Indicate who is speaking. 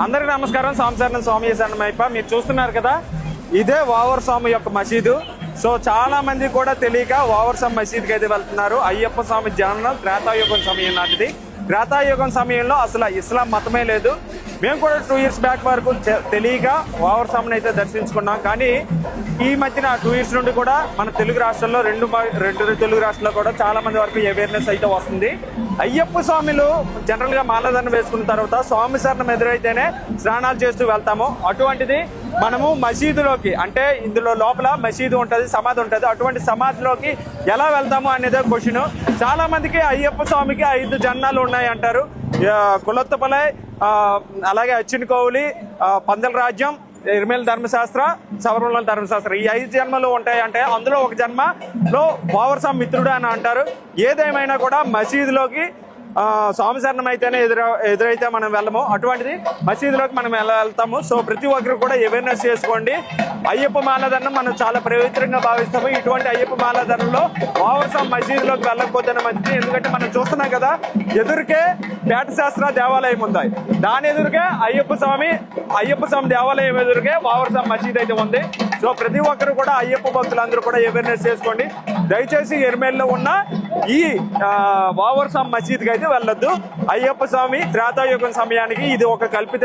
Speaker 1: అందరికీ నమస్కారం. సాంసరణ స్వామి శరణమయ్యప్ప. మీరు చూస్తున్నారు కదా, ఇదే వావర్ స్వామి యొక్క మసీదు. సో చాలా మంది కూడా తెలియక వావర్ స్వామి మసీద్కి అయితే వెళ్తున్నారు. అయ్యప్ప స్వామి జననం త్రేతాయుగం సమయం నాటిది. త్రేతాయుగం సమయంలో అసలు ఇస్లాం మతమే లేదు. మేము కూడా 2 years బ్యాక్ వరకు తెలియక వావర్ స్వామిని అయితే దర్శించుకున్నాం. కానీ ఈ మధ్యన 2 years నుండి కూడా మన తెలుగు రాష్ట్రాల్లో రెండు తెలుగు రాష్ట్రాల్లో కూడా చాలా మంది వరకు అవేర్నెస్ అయితే వస్తుంది. అయ్యప్ప స్వామిలు జనరల్ గా మాలదండం వేసుకున్న తర్వాత స్వామి శరణం ఎదురైతేనే స్నానాలు చేస్తూ వెళ్తాము. అటువంటిది మనము మసీదులోకి, అంటే ఇందులో లోపల మసీదు ఉంటుంది, సమాధి ఉంటుంది. అటువంటి సమాధిలోకి ఎలా వెళ్తాము అనేది క్వశ్చన్. చాలా మందికి అయ్యప్ప స్వామికి 5 జన్నాలు ఉన్నాయి అంటారు. కులత్తపలై, అలాగే అచ్చినకోవులి, పందల రాజ్యం, ఇర్మేల్ ధర్మశాస్త్ర, శబరిమల ధర్మశాస్త్ర, ఈ 5 జన్మలు ఉంటాయి. అంటే అందులో ఒక జన్మలో వావర్ స్వామి మిత్రుడు అని అంటారు. ఏదేమైనా కూడా మసీదులోకి స్వామి శరణం అయితేనే ఎదురైతే మనం వెళ్ళము. అటువంటిది మసీదులోకి మనం వెళ్తాము. సో ప్రతి ఒక్కరు కూడా అవేర్నెస్ చేసుకోండి. అయ్యప్ప మాలదండం మనం చాలా పవిత్రంగా భావిస్తాము. ఇటువంటి అయ్యప్ప మాలదండంలో వావర్ స్వామి మసీదులోకి వెళ్ళకపోతేనే మంచిది. ఎందుకంటే మనం చూస్తున్నాం కదా, ఎదురుకే పేట శాస్త్ర దేవాలయం ఉంది. దాని ఎదురుకే అయ్యప్ప స్వామి దేవాలయం ఎదురుకే వావర్ స్వామి మసీద్ అయితే ఉంది. సో ప్రతి ఒక్కరు కూడా అయ్యప్ప భక్తులందరూ కూడా అవేర్నెస్ చేసుకోండి. దయచేసి ఎర్మేల్లో ఉన్న ఈ వావర్ స్వామి మసీద్కి అయితే వెళ్ళొద్దు. అయ్యప్ప స్వామి త్రేతాయుగం సమయానికి ఇది ఒక కల్పిత